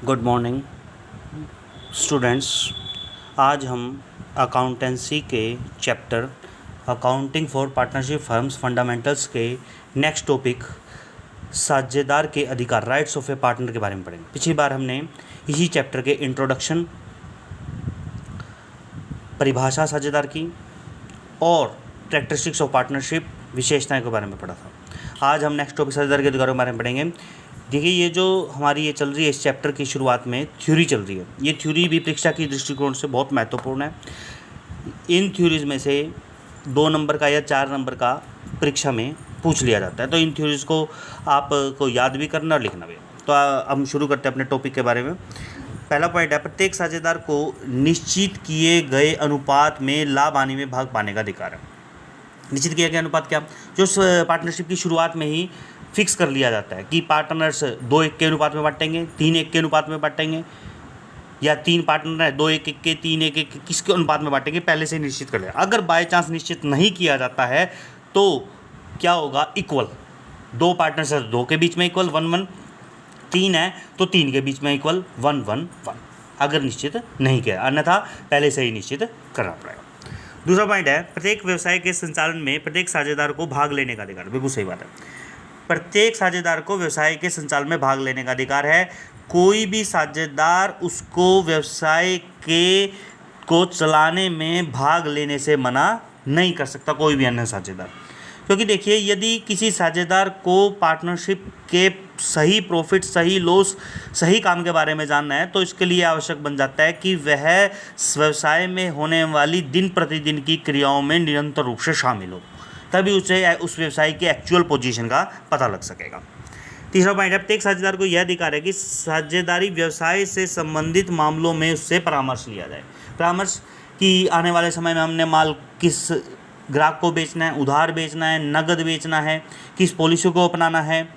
Good morning students. आज हम accountancy के chapter accounting for partnership firms fundamentals के नेक्स्ट टॉपिक साझेदार के अधिकार राइट्स ऑफ ए पार्टनर के बारे में पढ़ेंगे। पिछली बार हमने इसी चैप्टर के इंट्रोडक्शन, परिभाषा साझेदार की और कैरेक्टरिस्टिक्स ऑफ पार्टनरशिप विशेषताएं के बारे में पढ़ा था। आज हम नेक्स्ट टॉपिक साझेदार के अधिकारों के बारे में पढ़ेंगे। देखिए, ये जो हमारी ये चल रही है, इस चैप्टर की शुरुआत में थ्योरी चल रही है। ये थ्योरी भी परीक्षा की दृष्टिकोण से बहुत महत्वपूर्ण है। इन थ्योरीज में से 2 नंबर का या 4 नंबर का परीक्षा में पूछ लिया जाता है, तो इन थ्योरीज को आपको याद भी करना और लिखना भी। तो हम शुरू करते हैं अपने टॉपिक के बारे में। पहला पॉइंट है, प्रत्येक साझेदार को निश्चित किए गए अनुपात में लाभ हानि में भाग पाने का अधिकार है। निश्चित किया गया अनुपात क्या? जो पार्टनरशिप की शुरुआत में ही फिक्स कर लिया जाता है कि पार्टनर्स 2:1 के अनुपात में बांटेंगे, 3:1 के अनुपात में बांटेंगे, या 3 पार्टनर है 2:1 के, 3:1 के, किसके अनुपात में बांटेंगे, पहले से निश्चित कर लिया। अगर बाय चांस निश्चित नहीं किया जाता है तो क्या होगा? इक्वल 2 पार्टनर्स है 2 के बीच में इक्वल 1-1, 3 है तो 3 के बीच में इक्वल 1-1-1, अगर निश्चित नहीं किया, अन्यथा पहले से ही निश्चित करना पड़ेगा। दूसरा पॉइंट है, प्रत्येक व्यवसाय के संचालन में प्रत्येक साझेदार को भाग लेने का अधिकार। बिल्कुल सही बात है, प्रत्येक साझेदार को व्यवसाय के संचालन में भाग लेने का अधिकार है। कोई भी साझेदार उसको व्यवसाय को चलाने में भाग लेने से मना नहीं कर सकता, कोई भी अन्य साझेदार। क्योंकि देखिए, यदि किसी साझेदार को पार्टनरशिप के सही प्रॉफिट, सही लॉस, सही काम के बारे में जानना है, तो इसके लिए आवश्यक बन जाता है कि वह व्यवसाय में होने वाली दिन प्रतिदिन की क्रियाओं में निरंतर रूप से शामिल हो, तभी उसे उस व्यवसाय के एक्चुअल पोजीशन का पता लग सकेगा। तीसरा पॉइंट है, प्रत्येक साझेदार को यह अधिकार है कि साझेदारी व्यवसाय से संबंधित मामलों में उससे परामर्श लिया जाए। परामर्श कि आने वाले समय में हमने माल किस ग्राहक को बेचना है, उधार बेचना है, नगद बेचना है, किस पॉलिसी को अपनाना है,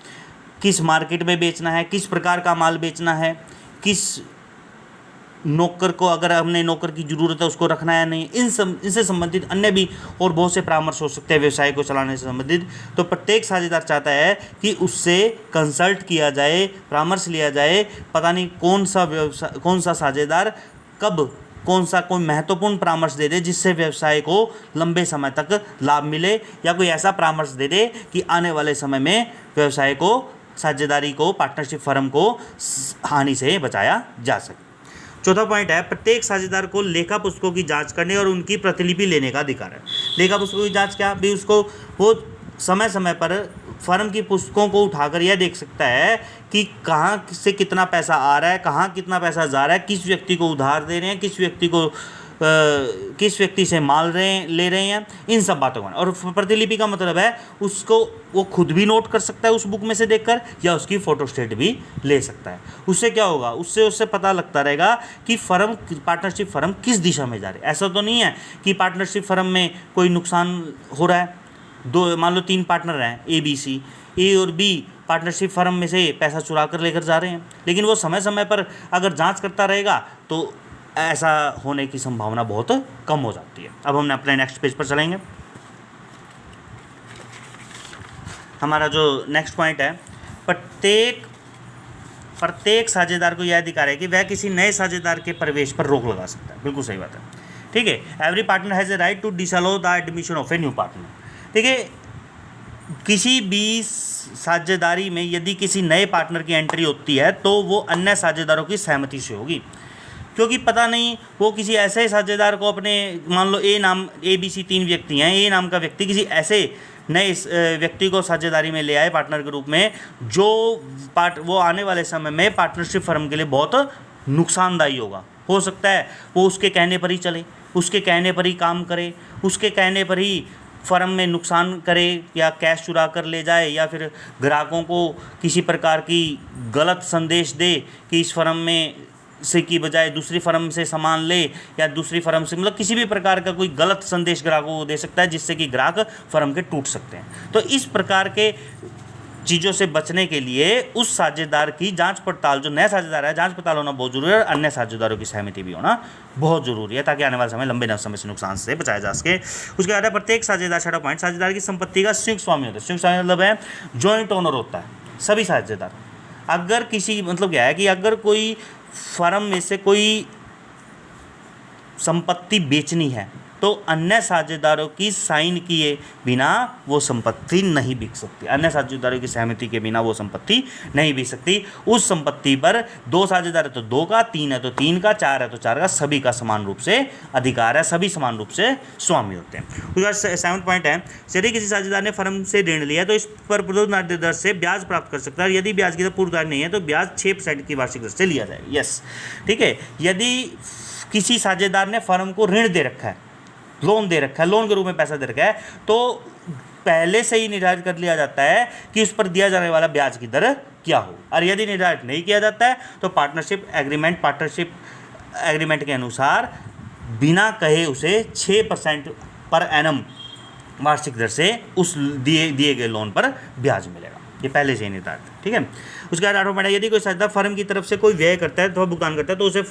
किस मार्केट में बेचना है, किस प्रकार का माल बेचना है, किस नौकर को, अगर हमने नौकर की ज़रूरत है, उसको रखना है नहीं, इनसे संबंधित अन्य भी और बहुत से परामर्श हो सकते हैं व्यवसाय को चलाने से संबंधित। तो प्रत्येक साझेदार चाहता है कि उससे कंसल्ट किया जाए, परामर्श लिया जाए। पता नहीं कौन सा साझेदार कब कोई महत्वपूर्ण परामर्श दे दे जिससे व्यवसाय को लंबे समय तक लाभ मिले, या कोई ऐसा परामर्श दे दे कि आने वाले समय में व्यवसाय को, साझेदारी को, पार्टनरशिप फर्म को हानि से बचाया जा सके। चौथा पॉइंट है, प्रत्येक साझेदार को लेखा पुस्तकों की जांच करने और उनकी प्रतिलिपि लेने का अधिकार है। लेखा पुस्तकों की जांच क्या? भी उसको वो समय समय पर फर्म की पुस्तकों को उठाकर यह देख सकता है कि कहाँ से कितना पैसा आ रहा है, कहाँ कितना पैसा जा रहा है, किस व्यक्ति को उधार दे रहे हैं, किस व्यक्ति से माल ले रहे हैं, इन सब बातों का। और प्रतिलिपि का मतलब है उसको वो खुद भी नोट कर सकता है उस बुक में से देखकर, या उसकी फोटोस्टेट भी ले सकता है। उससे क्या होगा? उससे पता लगता रहेगा कि पार्टनरशिप फर्म किस दिशा में जा रही है। ऐसा तो नहीं है कि पार्टनरशिप फर्म में कोई नुकसान हो रहा है। मान लो 3 पार्टनर हैं, ABC, A और B पार्टनरशिप फर्म में से पैसा चुरा कर लेकर जा रहे हैं, लेकिन वो समय समय पर अगर जांच करता रहेगा तो ऐसा होने की संभावना बहुत कम हो जाती है। अब हम अपने नेक्स्ट पेज पर चलेंगे। हमारा जो नेक्स्ट पॉइंट है, प्रत्येक साझेदार को यह अधिकार है कि वह किसी नए साझेदार के प्रवेश पर रोक लगा सकता है। बिल्कुल सही बात है, ठीक है। Every partner has a right to disallow the admission of a new partner. देखिए, किसी भी साझेदारी में यदि किसी नए पार्टनर की एंट्री होती है तो वो अन्य साझेदारों की सहमति से होगी, क्योंकि पता नहीं वो किसी ऐसे साझेदार को अपने, मान लो ABC 3 व्यक्ति हैं, A नाम का व्यक्ति किसी ऐसे नए व्यक्ति को साझेदारी में ले आए पार्टनर के रूप में, जो वो आने वाले समय में पार्टनरशिप फर्म के लिए बहुत नुकसानदायी होगा। हो सकता है वो उसके कहने पर ही चले, उसके कहने पर ही काम करे, उसके कहने पर ही फर्म में नुकसान करे, या कैश चुरा कर ले जाए, या फिर ग्राहकों को किसी प्रकार की गलत संदेश दे कि इस फर्म में से की बजाय दूसरी फर्म से सामान ले, या दूसरी फर्म से, मतलब किसी भी प्रकार का कोई गलत संदेश ग्राहकों को दे सकता है जिससे कि ग्राहक फर्म के टूट सकते हैं। तो इस प्रकार के चीज़ों से बचने के लिए उस साझेदार की जांच पड़ताल, जो नया साझेदार है, जांच पड़ताल होना बहुत जरूरी है, और अन्य साझेदारों की सहमति भी होना बहुत जरूरी है, ताकि आने वाले समय लंबे समय से नुकसान से बचाया जा सके। उसके बाद है, प्रत्येक साझेदार, छठा पॉइंट, साझेदार की संपत्ति का संयुक्त स्वामी होता है। संयुक्त स्वामी मतलब है जॉइंट ओनर होता है सभी साझेदार। अगर किसी मतलब क्या है कि अगर कोई फर्म में से कोई संपत्ति बेचनी है तो अन्य साझेदारों की साइन किए बिना वो संपत्ति नहीं बिक सकती, अन्य साझेदारों की सहमति के बिना वो संपत्ति नहीं बिक सकती। उस संपत्ति पर 2 साझेदार है तो 2 का, 3 है तो 3 का, 4 है तो 4 का, सभी का समान रूप से अधिकार है, सभी समान रूप से स्वामी होते हैं। उसके बाद 7वां पॉइंट है, यदि किसी साझेदार ने फर्म से ऋण लिया तो इस पर पूर्व दर से ब्याज प्राप्त कर सकता है। यदि ब्याज की दर पूर्वधार्य नहीं है तो ब्याज 6% की वार्षिक दर से लिया जाएगा। यस, ठीक है। यदि किसी साझेदार ने फर्म को ऋण दे रखा है, लोन दे रखा है, लोन के रूप में पैसा दे रखा है, तो पहले से ही निर्धारित कर लिया जाता है कि उस पर दिया जाने वाला ब्याज की दर क्या हो। और यदि निर्धारित नहीं किया जाता है तो पार्टनरशिप एग्रीमेंट के अनुसार बिना कहे उसे 6% पर एनम वार्षिक दर से उस दिए गए लोन पर ब्याज मिलेगा। ये पहले से ही निर्धारित है, ठीक है। उसके बाद 8वां पॉइंट है, यदि कोई साझेदार फर्म की तरफ से कोई व्यय करता है तो भुगतान करता है तो उसे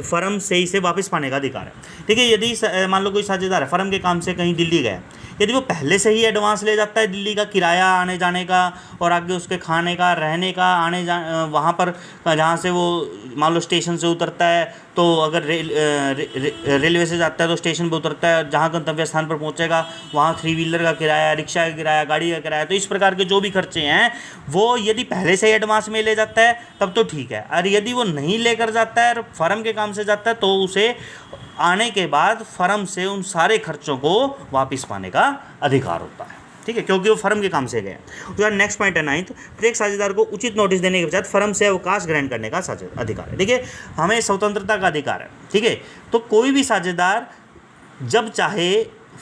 फर्म से इसे वापस पाने का अधिकार है, ठीक है। यदि मान लो कोई साझेदार है फर्म के काम से कहीं दिल्ली गया, यदि वो पहले से ही एडवांस ले जाता है दिल्ली का किराया आने जाने का और आगे उसके खाने का, रहने का, वहाँ पर जहाँ से वो मान लो स्टेशन से उतरता है तो अगर रेलवे से जाता है तो स्टेशन पर उतरता है, जहाँ गंतव्य स्थान पर पहुँचेगा वहाँ 3 व्हीलर का किराया, रिक्शा का किराया, गाड़ी का किराया, तो इस प्रकार के जो भी खर्चे हैं वो यदि पहले से ही एडवांस में ले जाता है तब तो ठीक है। और यदि वो नहीं लेकर जाता है, फर्म के काम से जाता है, तो उसे आने के बाद फर्म से उन सारे खर्चों को वापस पाने का अधिकार होता है, ठीक है, क्योंकि वो फर्म के काम से गए। उसके बाद नेक्स्ट पॉइंट है 9th, प्रत्येक साझेदार को उचित नोटिस देने के पश्चात फर्म से अवकाश ग्रहण करने का अधिकार है। देखिए, हमें स्वतंत्रता का अधिकार है, ठीक है। तो कोई भी साझेदार जब चाहे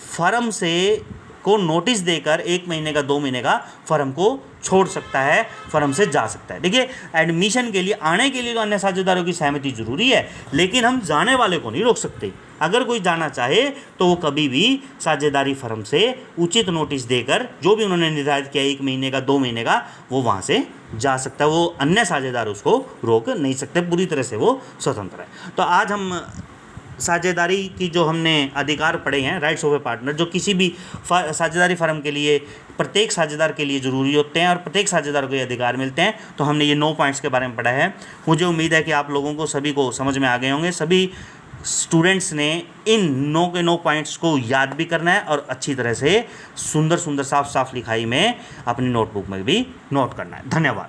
फर्म से को नोटिस देकर 1 महीने का, 2 महीने का फर्म को छोड़ सकता है, फर्म से जा सकता है। देखिए, एडमिशन के लिए, आने के लिए तो अन्य साझेदारों की सहमति जरूरी है, लेकिन हम जाने वाले को नहीं रोक सकते। अगर कोई जाना चाहे तो वो कभी भी साझेदारी फर्म से उचित नोटिस देकर, जो भी उन्होंने निर्धारित किया 1 महीने का, 2 महीने का, वो वहाँ से जा सकता है। वो अन्य साझेदार उसको रोक नहीं सकते, पूरी तरह से वो स्वतंत्र है। तो आज हम साझेदारी की जो हमने अधिकार पढ़े हैं, राइट्स ऑफ ए पार्टनर, जो किसी भी साझेदारी फर्म के लिए प्रत्येक साझेदार के लिए ज़रूरी होते हैं और प्रत्येक साझेदार को ये अधिकार मिलते हैं, तो हमने ये 9 पॉइंट्स के बारे में पढ़ा है। मुझे उम्मीद है कि आप लोगों को सभी को समझ में आ गए होंगे। सभी स्टूडेंट्स ने इन 9 के 9 पॉइंट्स को याद भी करना है और अच्छी तरह से सुंदर सुंदर साफ साफ लिखाई में अपनी नोटबुक में भी नोट करना है। धन्यवाद।